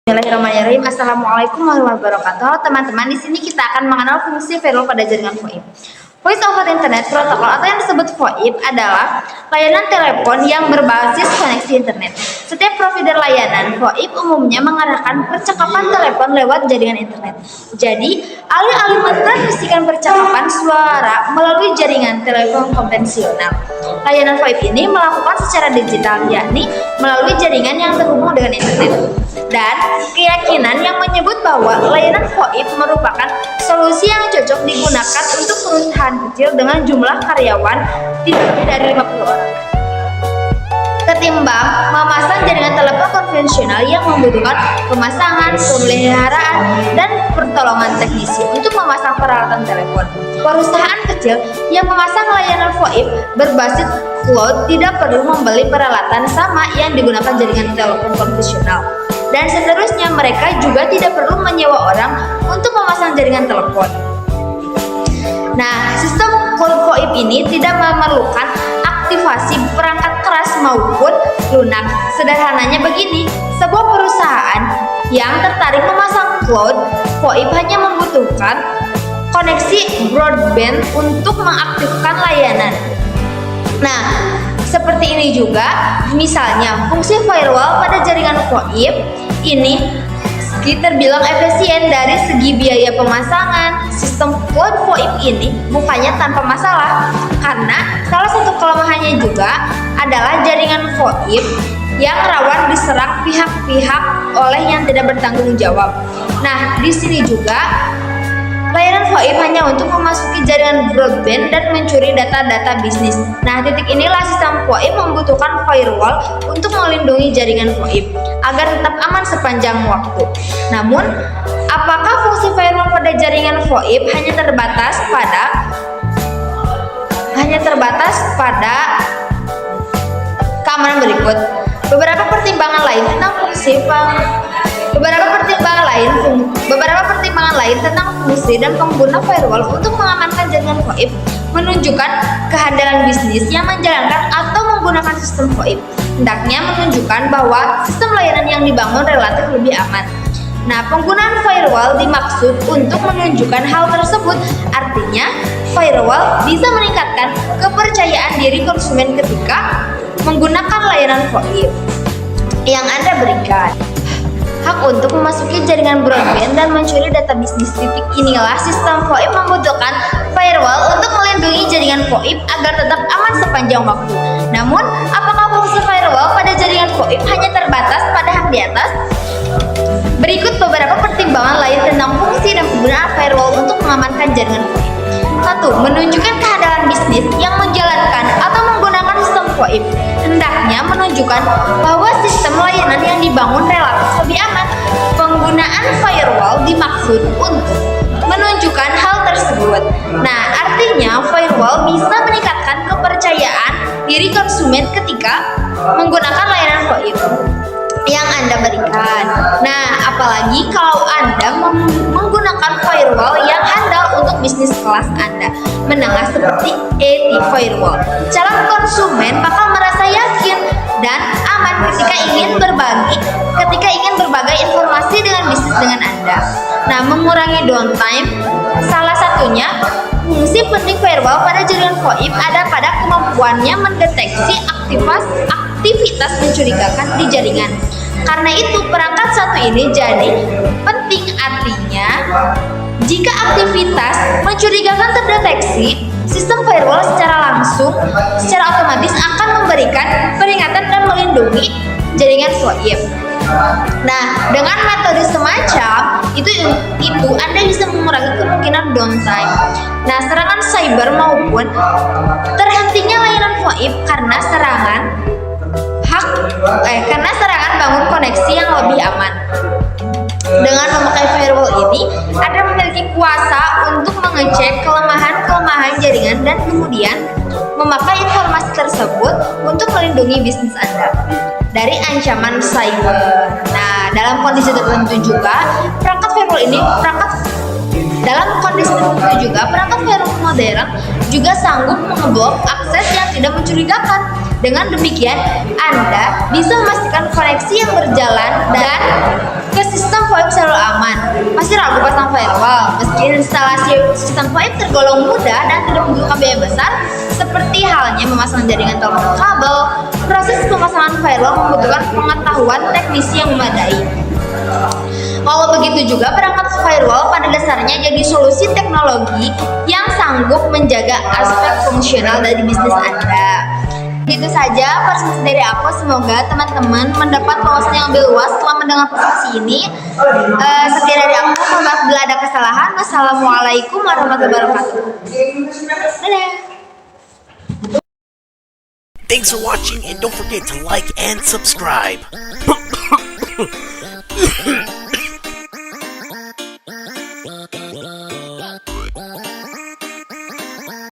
Bismillahirrahmanirrahim. Assalamualaikum warahmatullahi wabarakatuh. Teman-teman, di sini kita akan mengenal fungsi firewall pada jaringan VoIP. Voice over Internet Protocol atau yang disebut VoIP adalah layanan telepon yang berbasis koneksi internet. Setiap provider layanan VoIP umumnya mengarahkan percakapan telepon lewat jaringan internet. Jadi, alih-alih mentransmisikan percakapan suara melalui jaringan telepon konvensional, layanan VoIP ini melakukan secara digital, yakni melalui jaringan yang terhubung dengan internet. Dan keyakinan yang menyebut bahwa layanan VoIP merupakan solusi yang cocok digunakan untuk perusahaan kecil dengan jumlah karyawan tidak lebih dari 50 orang, ketimbang memasang jaringan telepon konvensional yang membutuhkan pemasangan, pemeliharaan, dan pertolongan teknisi untuk memasang peralatan telepon. Perusahaan kecil yang memasang layanan VoIP berbasis cloud tidak perlu membeli peralatan sama yang digunakan jaringan telepon konvensional. Dan seterusnya, mereka juga tidak perlu menyewa orang untuk memasang jaringan telepon. Nah, sistem cloud VoIP ini tidak memerlukan aktivasi perangkat keras maupun lunak. Sederhananya begini, sebuah perusahaan yang tertarik memasang cloud VoIP hanya membutuhkan koneksi broadband untuk mengaktifkan layanan. Nah, seperti ini juga, misalnya fungsi firewall pada jaringan VoIP ini terbilang efisien dari segi biaya pemasangan. Sistem cloud VoIP ini bukannya tanpa masalah, karena salah satu kelemahannya juga adalah jaringan VoIP yang rawan diserang pihak-pihak oleh yang tidak bertanggung jawab. Nah, di sini juga layanan VoIP hanya untuk memasuki jaringan broadband dan mencuri data-data bisnis. Nah, titik inilah sistem VoIP membutuhkan firewall untuk melindungi jaringan VoIP agar tetap aman sepanjang waktu. Namun, apakah fungsi firewall pada jaringan VoIP hanya terbatas pada keamanan berikut? Beberapa pertimbangan lain tentang fungsi dan pengguna firewall untuk mengamankan jaringan VoIP menunjukkan kehandalan bisnis yang menjalankan atau menggunakan sistem VoIP. Hendaknya menunjukkan bahwa sistem layanan yang dibangun relatif lebih aman. Nah, penggunaan firewall dimaksud untuk menunjukkan hal tersebut. Artinya, firewall bisa meningkatkan kepercayaan diri konsumen ketika menggunakan layanan VoIP yang Anda berikan. Hak untuk memasuki jaringan broadband dan mencuri data bisnis. Titik inilah sistem VoIP membutuhkan firewall untuk melindungi jaringan VoIP agar tetap aman sepanjang waktu. Namun, apakah fungsi firewall pada jaringan VoIP hanya terbatas pada hak di atas? Berikut beberapa pertimbangan lain tentang fungsi dan penggunaan firewall untuk mengamankan jaringan VoIP. 1. Menunjukkan kehandalan bisnis yang menjalankan atau menggunakan sistem VoIP. Hendaknya menunjukkan bahwa sistem layanan yang dibangun relatif lebih aman. Penggunaan firewall dimaksud untuk menunjukkan hal tersebut. Nah, artinya firewall bisa meningkatkan kepercayaan diri konsumen ketika menggunakan layanan VoIP yang Anda berikan. Nah, apalagi kalau Anda menggunakan firewall yang handal untuk bisnis kelas Anda menengah seperti AT Firewall. Calon konsumen bakal merasa yakin dan aman ketika ingin berbagi informasi dengan bisnis dengan Anda. Nah, mengurangi downtime, salah satunya fungsi penting firewall pada jaringan VoIP ada pada kemampuannya mendeteksi aktivitas mencurigakan di jaringan. Karena itu, perangkat satu ini jadi penting. Artinya, jika aktivitas mencurigakan terdeteksi, sistem firewall secara otomatis akan memberikan peringatan dan melindungi jaringan VoIP. Nah, dengan metode semacam itu Anda bisa mengurangi kemungkinan downtime. Nah, serangan cyber maupun terhentinya layanan VoIP karena serangan bangun koneksi yang lebih aman. Dengan memakai firewall ini, Anda memiliki kuasa untuk mengecek kelemahan jaringan dan kemudian memakai informasi tersebut untuk melindungi bisnis Anda dari ancaman cyber. Nah, dalam kondisi tertentu juga, perangkat firewall modern juga sanggup mengeblok akses yang tidak mencurigakan. Dengan demikian, Anda bisa memastikan koneksi yang berjalan dan ke sistem VoIP selalu aman. Masih ragu pasang firewall? Meski instalasi sistem VoIP tergolong mudah dan tidak membutuhkan biaya besar, seperti halnya memasang jaringan telepon kabel, proses pemasangan firewall membutuhkan pengetahuan teknisi yang memadai. Walau begitu juga, perangkat firewall pada dasarnya jadi solusi teknologi yang sanggup menjaga aspek fungsional dari bisnis Anda. Begitu saja presentasi dari aku. Semoga teman-teman mendapat wawasan yang lebih luas setelah mendengar presentasi ini. Sekian dari aku. Mohon maaf bila ada kesalahan. Wassalamualaikum warahmatullahi wabarakatuh. Dadah. Thanks for watching and don't forget to like and subscribe.